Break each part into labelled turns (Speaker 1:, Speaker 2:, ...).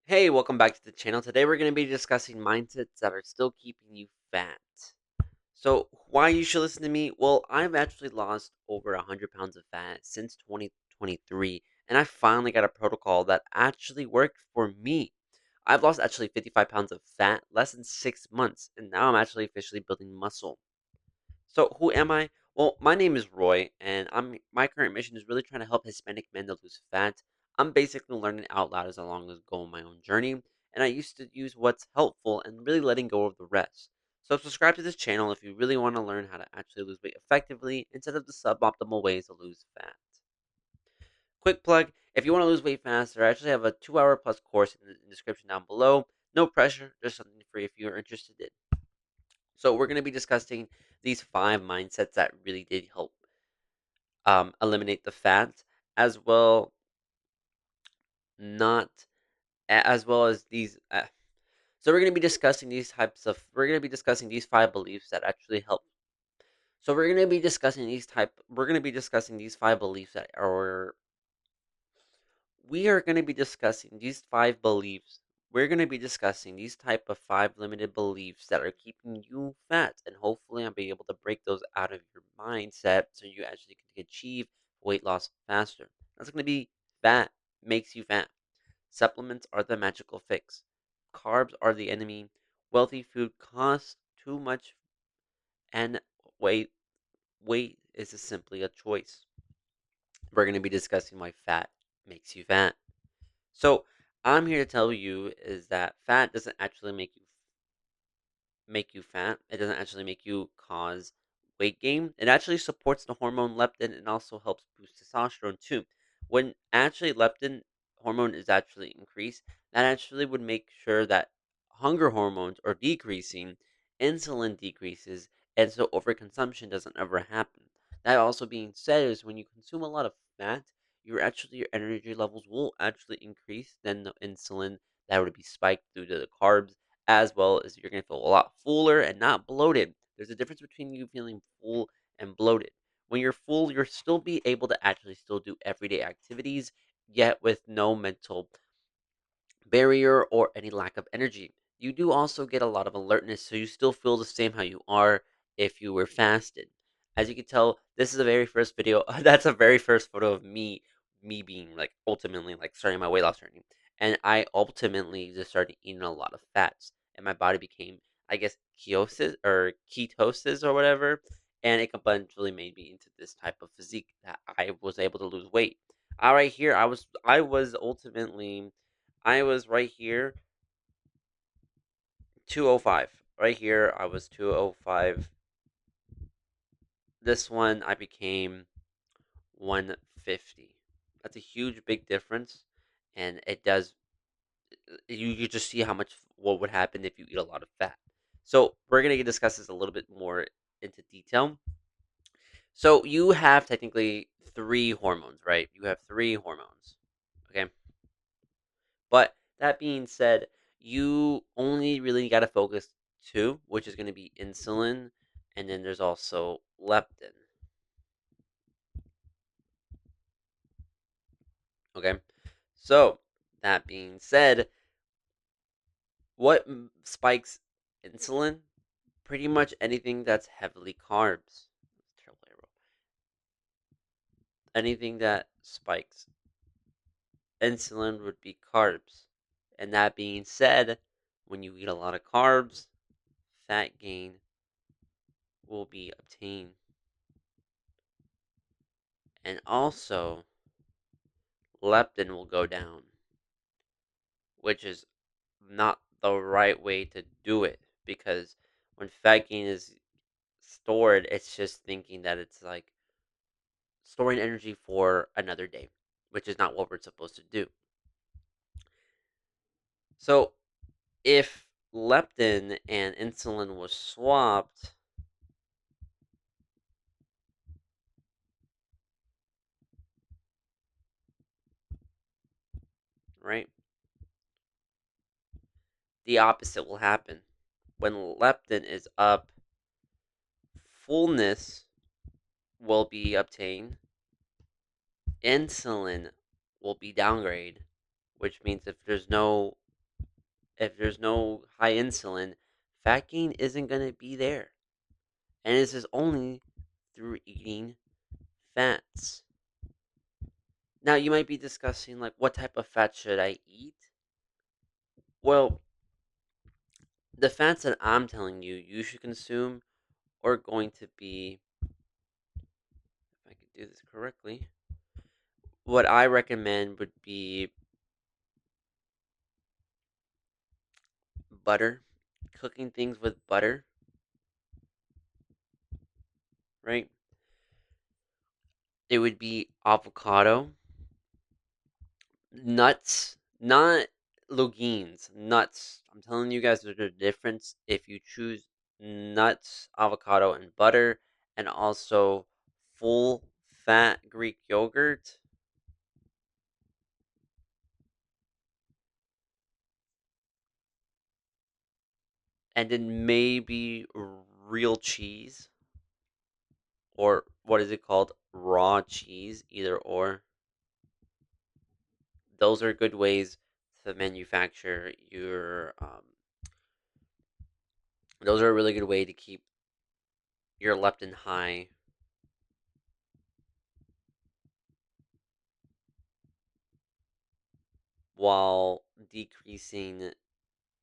Speaker 1: Hey, welcome back to the channel. Today we're going to be discussing mindsets that are still keeping you fat. So, why you should listen to me? Well, I've actually lost over 100 pounds of fat since 2023, and I finally got a protocol that actually worked for me. I've lost actually 55 pounds of fat less than 6 months, and now I'm actually officially building muscle. So, who am I? Well, my name is Roy, and my current mission is really trying to help Hispanic men to lose fat. I'm basically learning out loud as long as go on my own journey, and I used to use what's helpful and really letting go of the rest. So, subscribe to this channel if you really want to learn how to actually lose weight effectively instead of the suboptimal ways to lose fat. Quick plug, if you want to lose weight faster, I actually have a 2 hour plus course in the description down below. No pressure, just something free if you're interested in. So, we're going to be discussing these 5 mindsets that really did help eliminate the fat, as well not as well as these. So we're going to be discussing these types of. We're going to be discussing these 5 beliefs that actually help. So we're going to be discussing these type. We're going to be discussing these 5 beliefs that are. We are going to be discussing these 5 beliefs. We're going to be discussing these type of 5 limited beliefs that are keeping you fat, and hopefully, I'll be able to break those out of your mindset so you actually can achieve weight loss faster. That's going to be fat makes you fat. Supplements are the magical fix. Carbs are the enemy. Wealthy food costs too much, and weight weight is simply a choice. We're going to be discussing why fat makes you fat. So, I'm here to tell you is that fat doesn't actually make you fat. It doesn't actually make you cause weight gain. It actually supports the hormone leptin and also helps boost testosterone too. When actually leptin hormone is actually increased, that actually would make sure that hunger hormones are decreasing, insulin decreases, and so overconsumption doesn't ever happen. That also being said is when you consume a lot of fat, your energy levels will actually increase than the insulin that would be spiked due to the carbs, as well as you're gonna feel a lot fuller and not bloated. There's a difference between you feeling full and bloated. When you're full, you'll still be able to actually still do everyday activities, yet with no mental barrier or any lack of energy. You do also get a lot of alertness, so you still feel the same how you are if you were fasted. As you can tell, this is the very first video. That's a very first photo of me being like ultimately like starting my weight loss journey. And I ultimately just started eating a lot of fats, and my body became, I guess, ketosis or whatever, and it eventually made me into this type of physique that I was able to lose weight. All right, here I was right here, 205. Right here, I was 205. This one, I became 150. That's a huge, big difference. And it does, you just see how much, what would happen if you eat a lot of fat. So, we're going to discuss this a little bit more into detail. So, you have technically 3 hormones, right? You have 3 hormones. Okay. But that being said, you only really got to focus 2, which is going to be insulin, and then there's also leptin. Okay. So, that being said, what spikes insulin? Pretty much anything that's heavily carbs. Anything that spikes insulin would be carbs. And that being said, when you eat a lot of carbs, fat gain will be obtained. And also, leptin will go down, which is not the right way to do it because when fat gain is stored, it's just thinking that it's like storing energy for another day, which is not what we're supposed to do. So, if leptin and insulin was swapped, right, the opposite will happen. When leptin is up, fullness will be obtained, insulin will be downgraded, which means if there's no if there's no high insulin, fat gain isn't going to be there. And this is only through eating fats. Now, you might be discussing, like, what type of fat should I eat? Well, the fats that I'm telling you you should consume are going to be, if I can do this correctly, what I recommend would be butter, cooking things with butter, right? It would be avocado, nuts, not legumes, nuts. I'm telling you guys there's a difference if you choose nuts, avocado, and butter, and also full fat Greek yogurt, and then maybe real cheese, or what is it called? Raw cheese, either or. Those are good ways to manufacture your. Those are a really good way to keep your leptin high while decreasing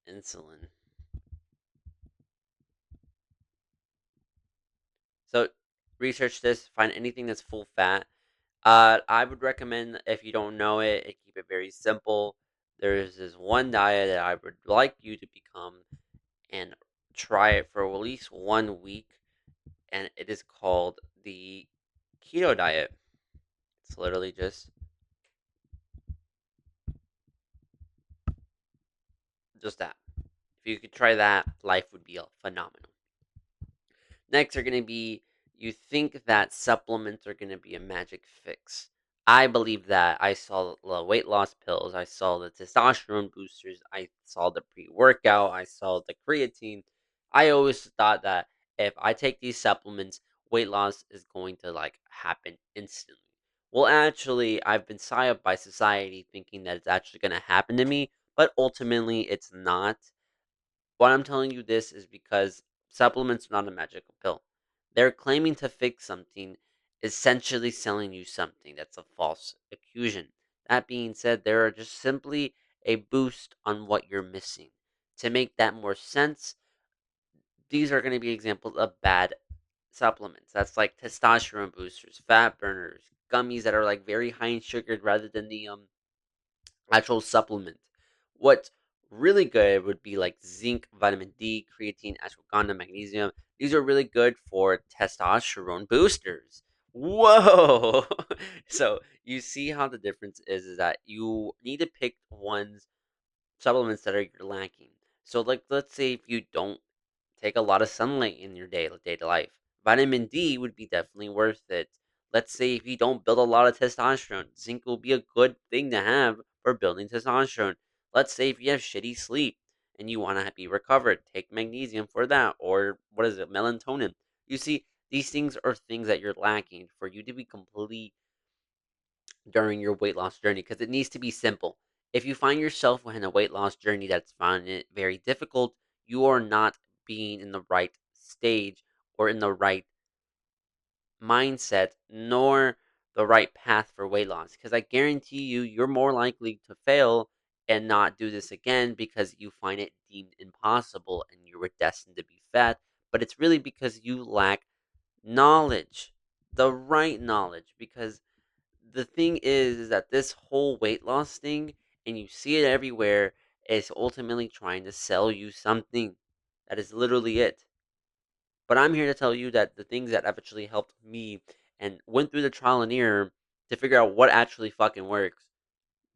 Speaker 1: insulin. So research this, find anything that's full fat. I would recommend if you don't know it, and keep it very simple. There's this one diet that I would like you to become and try it for at least 1 week, and it is called the keto diet. It's literally just that. If you could try that, life would be phenomenal. Next are going to be, you think that supplements are going to be a magic fix. I believe that. I saw the weight loss pills, I saw the testosterone boosters, I saw the pre workout, I saw the creatine. I always thought that if I take these supplements, weight loss is going to like happen instantly. Well, actually, I've been psyoped by society thinking that it's actually going to happen to me, but ultimately it's not. Why I'm telling you this is because supplements are not a magical pill. They're claiming to fix something, essentially selling you something that's a false accusation. That being said, they are just simply a boost on what you're missing. To make that more sense, these are going to be examples of bad supplements. That's like testosterone boosters, fat burners, gummies that are like very high in sugar rather than the actual supplement. What's really good would be like zinc, vitamin D, creatine, ashwagandha, magnesium. These are really good for testosterone boosters. Whoa! So you see how the difference is that you need to pick ones supplements that are you're lacking. So like let's say if you don't take a lot of sunlight in your day to life. Vitamin D would be definitely worth it. Let's say if you don't build a lot of testosterone, zinc will be a good thing to have for building testosterone. Let's say if you have shitty sleep and you want to be recovered, take magnesium for that, or what is it, melatonin. You see, these things are things that you're lacking for you to be complete during your weight loss journey because it needs to be simple. If you find yourself in a weight loss journey that's finding it very difficult, you are not being in the right stage or in the right mindset nor the right path for weight loss. Because I guarantee you, you're more likely to fail and not do this again because you find it deemed impossible and you were destined to be fat. But it's really because you lack knowledge, the right knowledge. Because the thing is that this whole weight loss thing, and you see it everywhere, is ultimately trying to sell you something. That is literally it. But I'm here to tell you that the things that have actually helped me and went through the trial and error to figure out what actually fucking works.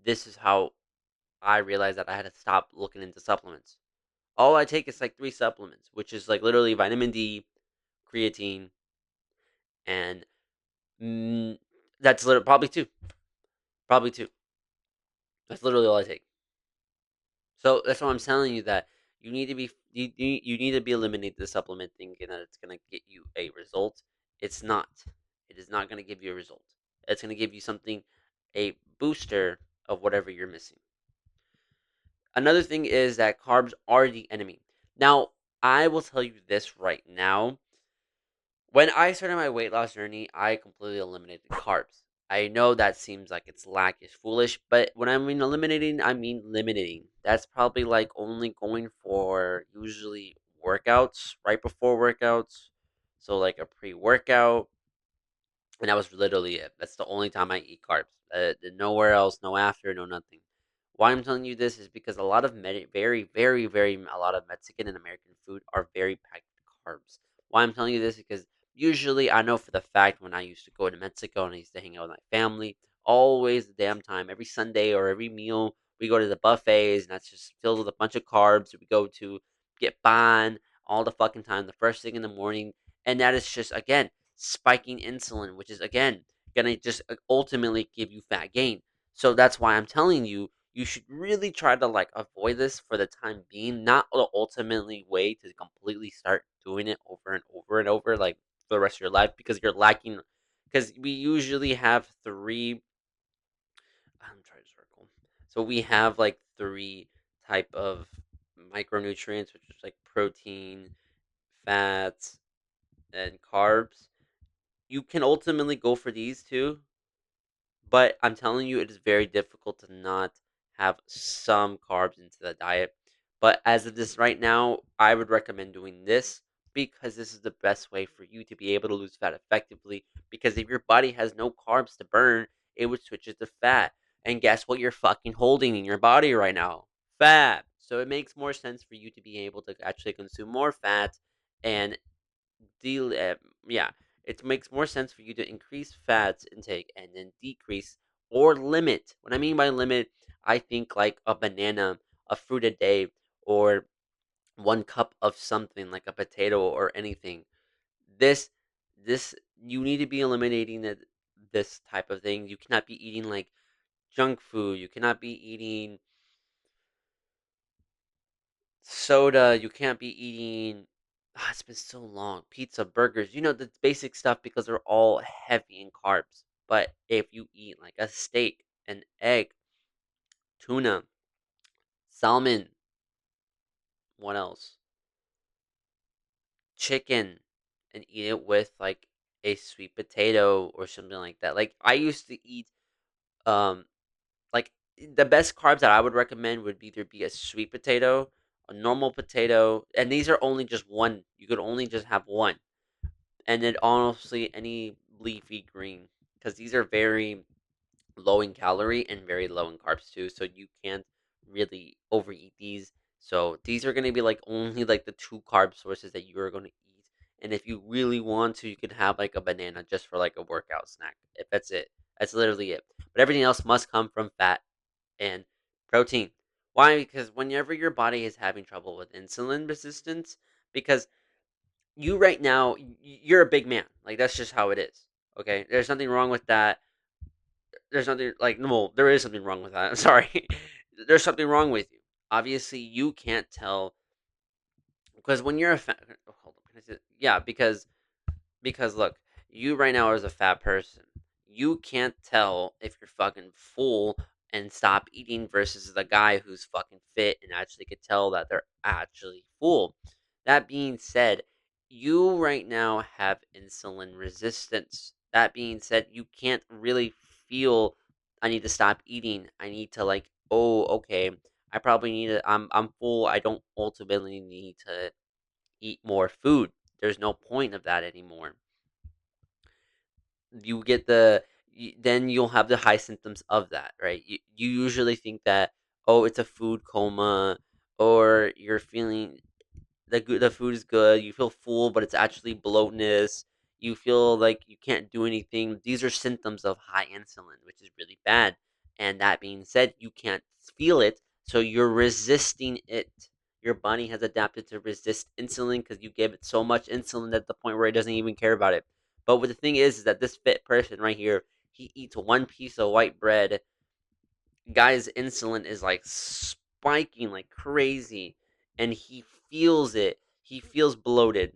Speaker 1: This is how I realized that I had to stop looking into supplements. All I take is like three supplements, which is like literally vitamin D, creatine, and that's literally probably two. Probably two. That's literally all I take. So that's why I'm telling you that you need to be you need to be eliminate the supplement thinking that it's gonna get you a result. It's not. It is not gonna give you a result. It's gonna give you something, a booster of whatever you're missing. Another thing is that carbs are the enemy. Now, I will tell you this right now. When I started my weight loss journey, I completely eliminated carbs. I know that seems like it's lackish, foolish, but when I mean eliminating, I mean limiting. That's probably like only going for usually workouts, right before workouts. So like a pre-workout, and that was literally it. That's the only time I eat carbs. Nowhere else, no after, no nothing. Why I'm telling you this is because a lot of a lot of Mexican and American food are very packed with carbs. Why I'm telling you this is because usually I know for the fact when I used to go to Mexico and I used to hang out with my family, always the damn time, every Sunday or every meal, we go to the buffets and that's just filled with a bunch of carbs. We go to get pan all the fucking time, the first thing in the morning, and that is just again spiking insulin, which is again gonna just ultimately give you fat gain. So that's why I'm telling you, you should really try to like avoid this for the time being, not the ultimately way to completely start doing it over and over and over, like for the rest of your life, because you're lacking. Because we usually have three. I'm trying to circle. So we have like three type of micronutrients, which is like protein, fats, and carbs. You can ultimately go for these two, but I'm telling you, it is very difficult to not have some carbs into the diet. But as of this right now, I would recommend doing this because this is the best way for you to be able to lose fat effectively. Because if your body has no carbs to burn, it would switch it to fat. And guess what you're fucking holding in your body right now? Fat. So it makes more sense for you to be able to actually consume more fat and deal yeah, it makes more sense for you to increase fats intake and then decrease or limit. What I mean by limit, I think like a banana, a fruit a day, or 1 cup of something like a potato or anything. This this you need to be eliminating this type of thing. You cannot be eating like junk food. You cannot be eating soda, you can't be eating it's been so long. Pizza, burgers, the basic stuff because they're all heavy in carbs. But if you eat like a steak, an egg, tuna, salmon, what else? Chicken, and eat it with like a sweet potato or something like that. Like I used to eat um like the best carbs that I would recommend would either be a sweet potato, a normal potato, and these are only just one. You could only just have one. And then honestly any leafy green, because these are very low in calorie and very low in carbs too, so you can't really overeat these. So these are going to be like only like the two carb sources that you are going to eat. And if you really want to, you could have like a banana just for like a workout snack. If that's it, that's literally it. But everything else must come from fat and protein. Why? Because whenever your body is having trouble with insulin resistance, because you right now, you're a big man. Like that's just how it is. Okay, there's nothing wrong with that. There's nothing like no, there is something wrong with that. I'm sorry. There's something wrong with you. Obviously, you can't tell because when you're a fat. Hold on, can I say, yeah, because look, you right now as a fat person, you can't tell if you're fucking full and stop eating versus the guy who's fucking fit and actually could tell that they're actually full. That being said, you right now have insulin resistance. That being said, you can't really feel I need to stop eating. I need to like, oh, okay. I probably need to I'm full. I don't ultimately need to eat more food. There's no point of that anymore. You get then you'll have the high symptoms of that, right? You usually think that, oh, it's a food coma, or you're feeling the food is good, you feel full, but it's actually bloatness. You feel like you can't do anything. These are symptoms of high insulin, which is really bad. And that being said, you can't feel it, so you're resisting it. Your body has adapted to resist insulin because you give it so much insulin at the point where it doesn't even care about it. But what the thing is that this fit person right here, he eats one piece of white bread. Guy's insulin is like spiking like crazy, and he feels it. He feels bloated.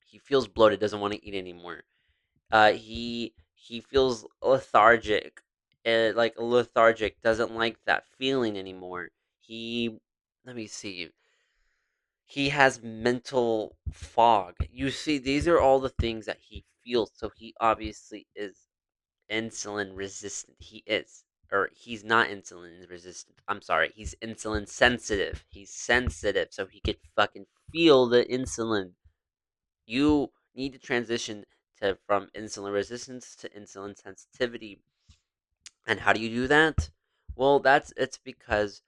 Speaker 1: He feels bloated. Doesn't want to eat anymore. He feels lethargic. Like lethargic. Doesn't like that feeling anymore. He let me see. He has mental fog. You see, these are all the things that he feels. So he obviously is insulin resistant. He is. Or he's not insulin resistant. I'm sorry. He's insulin sensitive. He's sensitive. So he could fucking feel the insulin. You need to transition to from insulin resistance to insulin sensitivity. And how do you do that? Well, it's because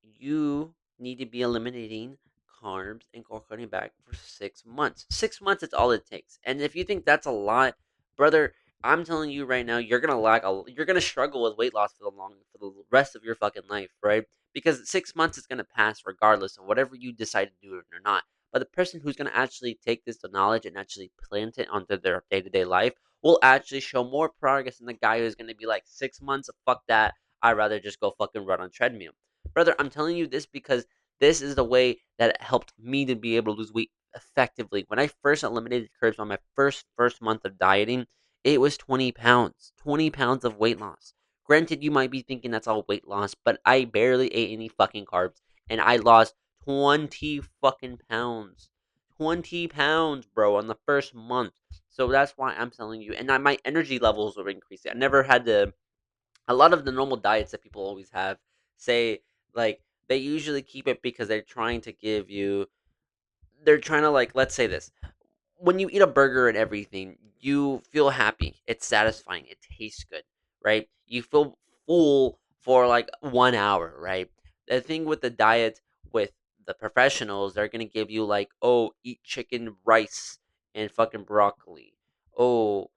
Speaker 1: you need to be eliminating carbs and cutting back for 6 months. 6 months is all it takes. And if you think that's a lot, brother, I'm telling you right now, you're gonna struggle with weight loss for the rest of your fucking life, right? Because 6 months is gonna pass regardless of whatever you decide to do or not. But the person who's gonna actually take this to knowledge and actually plant it onto their day to day life will actually show more progress than the guy who's gonna be like 6 months. Fuck that. I'd rather just go fucking run on treadmill. Brother, I'm telling you this because this is the way that it helped me to be able to lose weight effectively. When I first eliminated carbs on my first month of dieting, it was 20 pounds. 20 pounds of weight loss. Granted, you might be thinking that's all weight loss, but I barely ate any fucking carbs and I lost 20 fucking pounds. 20 pounds, bro, on the first month. So that's why I'm telling you. And my energy levels were increasing. I never had to a lot of the normal diets that people always have say like they usually keep it because they're trying to like let's say this when you eat a burger and everything you feel happy, it's satisfying, it tastes good, right? You feel full for like 1 hour, right? The thing with the diet with the professionals, they're gonna give you like, oh, eat chicken, rice, and fucking broccoli. Oh,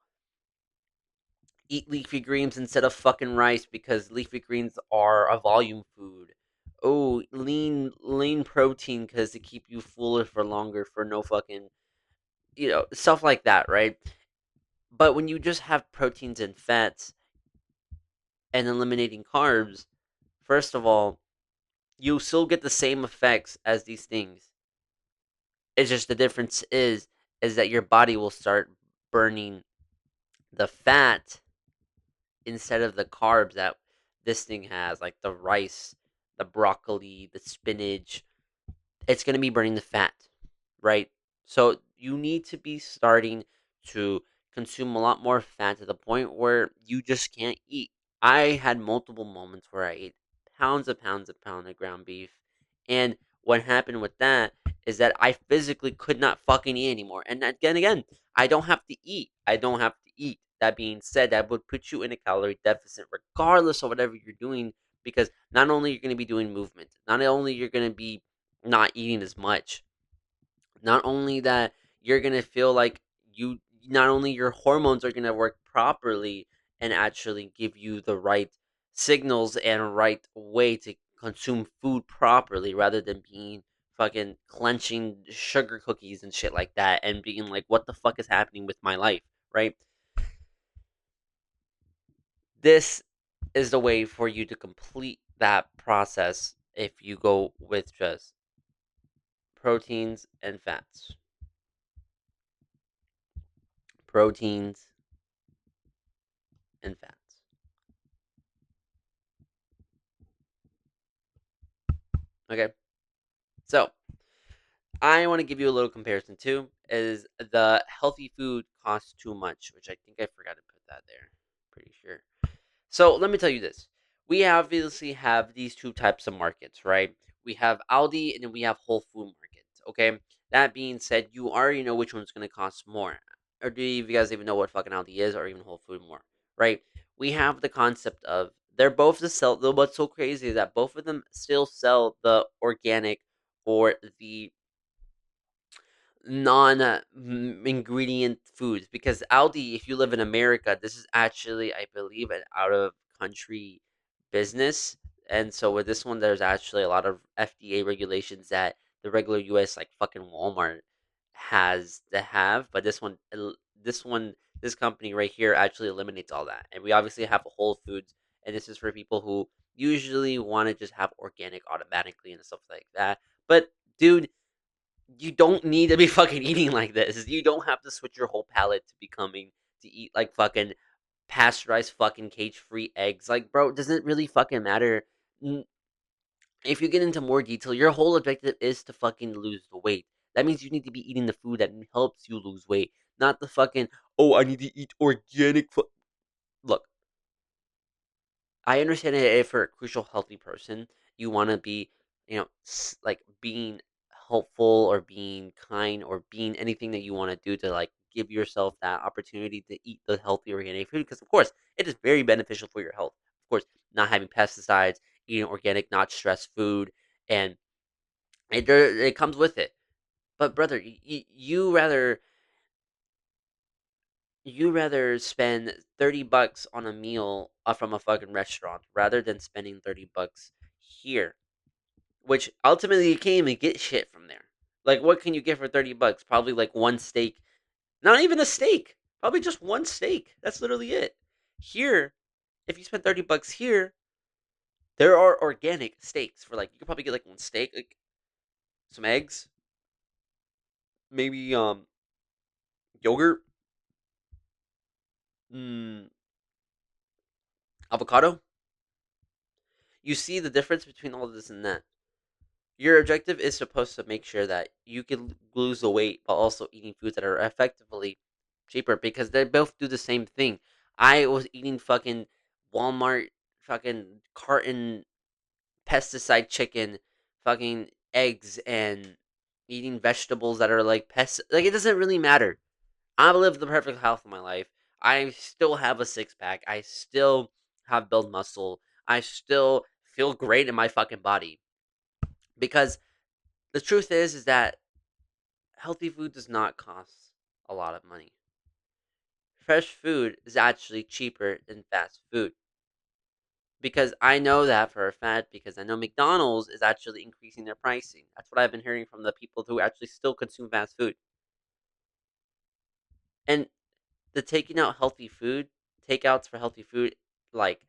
Speaker 1: eat leafy greens instead of fucking rice because leafy greens are a volume food. Oh, lean protein because to keep you fuller for longer for no fucking stuff like that, right? But when you just have proteins and fats and eliminating carbs, first of all, you still get the same effects as these things. It's just the difference is that your body will start burning the fat instead of the carbs that this thing has, like the rice, the broccoli, the spinach, it's going to be burning the fat, right? So you need to be starting to consume a lot more fat to the point where you just can't eat. I had multiple moments where I ate pounds of pound of ground beef, and what happened with that is that I physically could not fucking eat anymore. And again, I don't have to eat. I don't have to eat. That being said, that would put you in a calorie deficit regardless of whatever you're doing because not only you're going to be doing movement, not only you're going to be not eating as much. Not only that, you're gonna feel like not only your hormones are gonna work properly and actually give you the right signals and right way to consume food properly rather than being fucking clenching sugar cookies and shit like that and being like, what the fuck is happening with my life, right? This is the way for you to complete that process if you go with just proteins and fats. Proteins and fats. Okay. So I want to give you a little comparison too. Is the healthy food costs too much, which I think I forgot to put that there. Pretty sure. So let me tell you this. We obviously have these two types of markets, right? We have Aldi and then we have Whole Food Markets. Okay. That being said, you already know which one's going to cost more. Or do you guys even know what fucking Aldi is or even Whole Food more? Right? We have the concept of they're both the sell. What's so crazy is that both of them still sell the organic or the non ingredient foods because Aldi, if you live in America, this is actually, I believe, an out of country business. And so with this one, there's actually a lot of FDA regulations that the regular US, like fucking Walmart, has to have. But this company right here actually eliminates all that. And we obviously have Whole Foods, and this is for people who usually want to just have organic automatically and stuff like that. But dude, you don't need to be fucking eating like this. You don't have to switch your whole palate to becoming to eat like fucking pasteurized fucking cage free eggs. Like, bro, does it really fucking matter? N- If you get into more detail, your whole objective is to fucking lose the weight. That means you need to be eating the food that helps you lose weight, not the fucking, oh, I need to eat organic. Look, I understand that if for a crucial healthy person, you want to be, like being helpful or being kind or being anything that you want to do to like give yourself that opportunity to eat the healthy organic food. Because of course, it is very beneficial for your health. Of course, not having pesticides, eating organic, not stressed food, and it comes with it. But brother, you rather spend $30 on a meal from a fucking restaurant rather than spending $30 here, which ultimately you can't even get shit from there. Like, what can you get for $30? Probably like one steak, not even a steak, probably just one steak. That's literally it. Here, if you spend $30 here, there are organic steaks for like you could probably get like one steak, like some eggs, maybe yogurt, mm, avocado. You see the difference between all this and that. Your objective is supposed to make sure that you can lose the weight while also eating foods that are effectively cheaper because they both do the same thing. I was eating fucking Walmart fucking carton pesticide chicken, fucking eggs, and eating vegetables that are like pest. Like it doesn't really matter. I've lived the perfect health of my life. I still have a six pack. I still have built muscle. I still feel great in my fucking body because the truth is that healthy food does not cost a lot of money. Fresh food is actually cheaper than fast food because I know that for a fact because I know McDonald's is actually increasing their pricing. That's what I've been hearing from the people who actually still consume fast food. And the taking out healthy food, takeouts for healthy food, like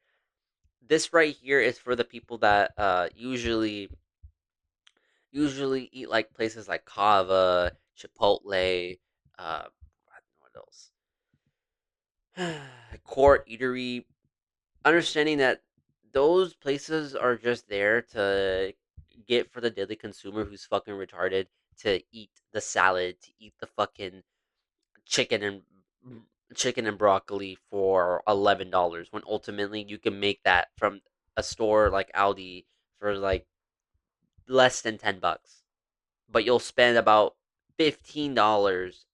Speaker 1: this right here is for the people that usually eat like places like Kava, Chipotle, what else? Court Eatery, understanding that those places are just there to get for the daily consumer who's fucking retarded to eat the salad, to eat the fucking chicken and chicken and broccoli for $11 when ultimately you can make that from a store like Aldi for like less than $10. But you'll spend about $15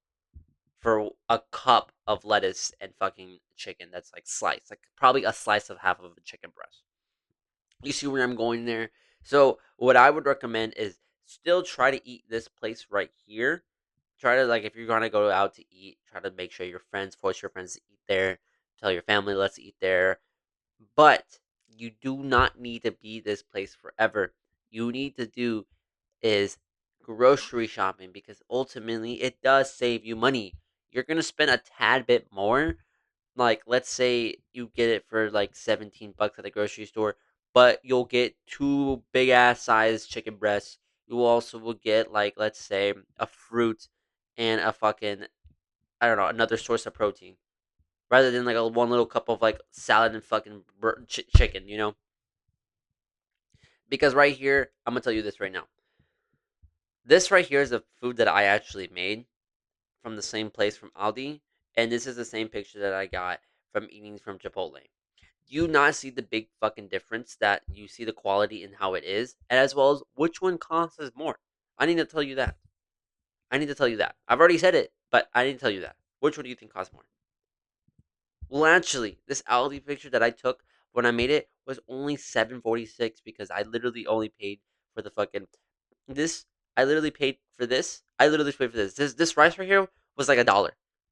Speaker 1: for a cup of lettuce and fucking chicken that's like sliced, like probably a slice of half of a chicken breast. You see where I'm going there? So what I would recommend is still try to eat this place right here. Try to like if you're gonna go out to eat, try to make sure your friends force your friends to eat there. Tell your family let's eat there. But you do not need to be this place forever. You need to do is grocery shopping because ultimately it does save you money. You're gonna spend a tad bit more. Like let's say you get it for like $17 at the grocery store, but you'll get two big ass size chicken breasts. You also will get like let's say a fruit and a fucking I don't know another source of protein rather than like a one little cup of like salad and fucking chicken. Because right here I'm gonna tell you this right now. This right here is a food that I actually made from the same place from Aldi, and this is the same picture that I got from eating from Chipotle. You not see the big fucking difference that you see the quality and how it is, and as well as which one costs more. I need to tell you that. I need to tell you that. I've already said it, but I need to tell you that. Which one do you think costs more? Well, actually, this Aldi picture that I took when I made it was only 7.46 because I literally only paid for the fucking this. I literally paid for this. I literally paid for this. This rice right here was like $1,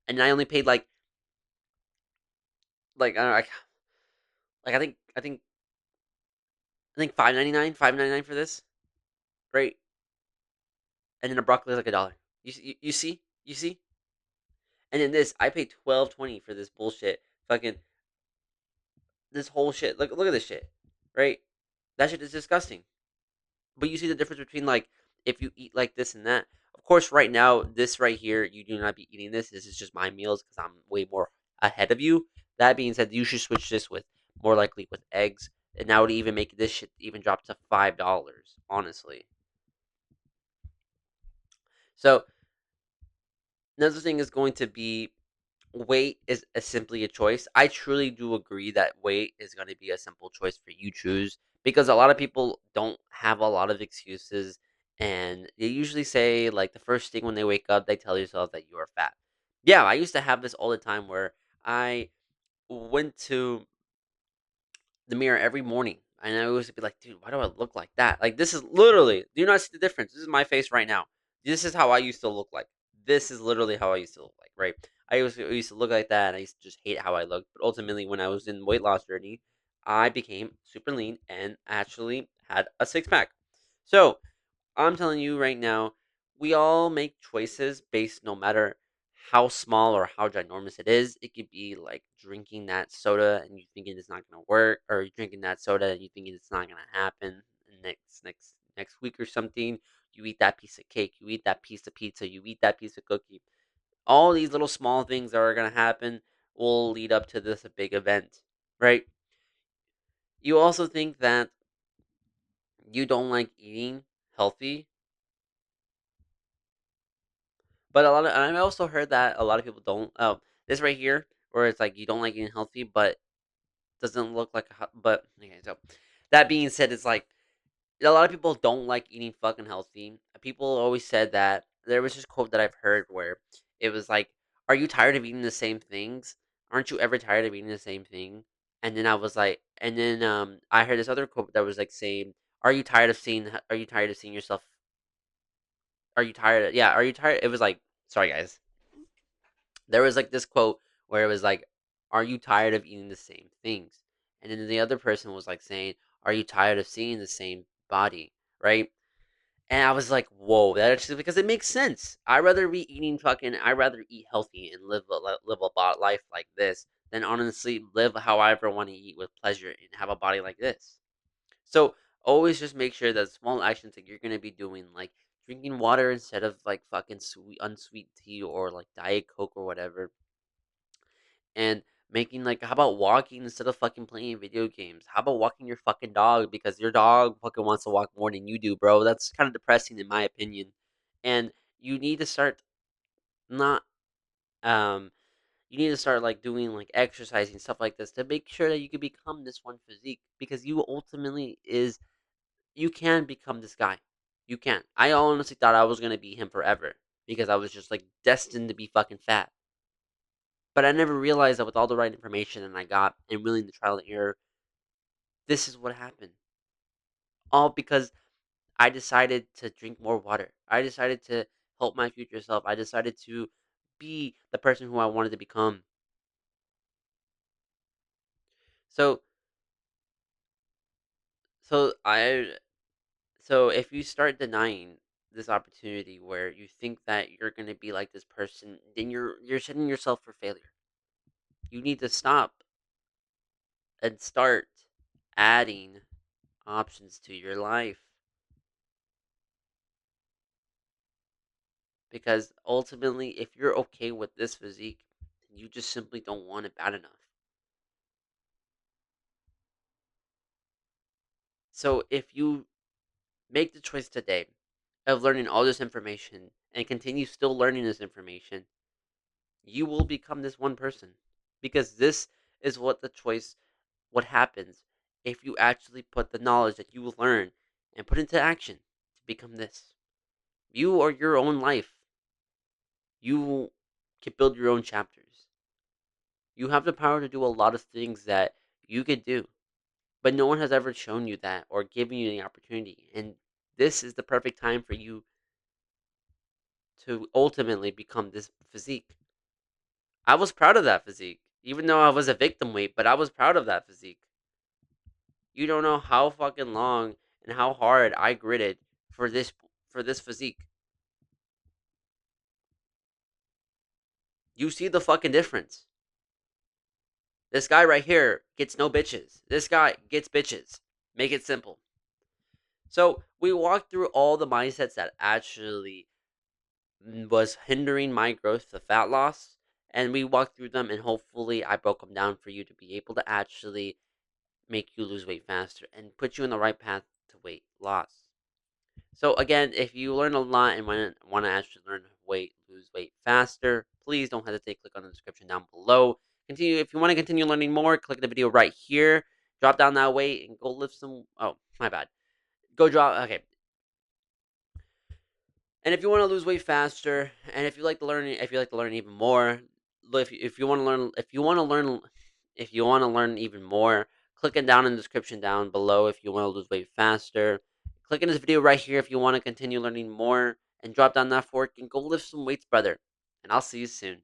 Speaker 1: and I only paid like I don't know, like I think 5.99 for this, right? And then the broccoli is like $1. You see, and then this I paid 12.20 for this bullshit. Fucking this whole shit. Look at this shit, right? That shit is disgusting. But you see the difference between like if you eat like this and that. Of course, right now this right here, you do not be eating this. This is just my meals because I'm way more ahead of you. That being said, you should switch this with more likely with eggs, and that would even make this shit even drop to $5, honestly. So another thing is going to be weight is simply a choice. I truly do agree that weight is going to be a simple choice for you choose because a lot of people don't have a lot of excuses, and they usually say like the first thing when they wake up they tell yourself that you are fat. Yeah, I used to have this all the time where I went to the mirror every morning, and I always be like, "Dude, why do I look like that?" Like, this is literally do you not see the difference? This is my face right now. This is how I used to look like. This is literally how I used to look like, right? I used to look like that, and I used to just hate how I looked. But ultimately, when I was in weight loss journey, I became super lean and actually had a six pack. So I'm telling you right now, we all make choices based no matter how small or how ginormous it is. It could be like drinking that soda and you thinking it's not gonna work, or you drinking that soda and you thinking it's not gonna happen next week or something. You eat that piece of cake, you eat that piece of pizza, you eat that piece of cookie. All these little small things that are gonna happen will lead up to this big event, right? You also think that you don't like eating healthy. But a lot of and I also heard that a lot of people don't. Oh, this right here, where it's like you don't like eating healthy, but doesn't look like. But okay, so that being said, it's like a lot of people don't like eating fucking healthy. People always said that. There was this quote that I've heard where it was like, "Are you tired of eating the same things? Aren't you ever tired of eating the same thing?" And then I was like, and then I heard this other quote that was like saying, "Are you tired of seeing? Are you tired of seeing yourself? Are you tired? Yeah, are you tired?" It was like, sorry guys, there was like this quote where it was like, "Are you tired of eating the same things?" And then the other person was like saying, "Are you tired of seeing the same body?" Right? And I was like, "Whoa, that actually because it makes sense. I'd rather eat healthy and live a life like this than honestly live how I ever want to eat with pleasure and have a body like this." So always just make sure that small actions that you're gonna be doing, like drinking water instead of like fucking sweet unsweet tea or like diet coke or whatever, and making like how about walking instead of fucking playing video games? How about walking your fucking dog because your dog fucking wants to walk more than you do, bro? That's kind of depressing in my opinion. And you need to start not um you need to start like doing like exercising stuff like this to make sure that you can become this one physique because you ultimately is you can become this guy. You can. I honestly thought I was gonna be him forever because I was just like destined to be fucking fat. But I never realized that with all the right information and I got and willing to trial and error, this is what happened. All because I decided to drink more water. I decided to help my future self. I decided to be the person who I wanted to become. So so I so if you start denying this opportunity where you think that you're going to be like this person, then you're setting yourself for failure. You need to stop and start adding options to your life. Because ultimately, if you're okay with this physique, then you just simply don't want it bad enough. So if you make the choice today of learning all this information and continue still learning this information, you will become this one person. Because this is what happens if you actually put the knowledge that you will learn and put into action to become this. You are your own life. You can build your own chapters. You have the power to do a lot of things that you could do, but no one has ever shown you that or given you the opportunity. And this is the perfect time for you to ultimately become this physique. I was proud of that physique, even though I was a victim weight, but I was proud of that physique. You don't know how fucking long and how hard I gritted for this physique. You see the fucking difference. This guy right here gets no bitches. This guy gets bitches. Make it simple. So we walked through all the mindsets that actually was hindering my growth to fat loss, and we walked through them, and hopefully I broke them down for you to be able to actually make you lose weight faster and put you in the right path to weight loss. So again, if you learn a lot and want to actually lose weight faster, please don't hesitate. Click on the description down below. Continue if you want to continue learning more. Click the video right here. Drop down that weight and go lift some. Oh, my bad. Go drop. Okay. And if you want to lose weight faster, and if you like to learn even more, if you want to learn, if you want to learn even more, clicking down in the description down below if you want to lose weight faster. Click in this video right here if you want to continue learning more, and drop down that fork and go lift some weights, brother. And I'll see you soon.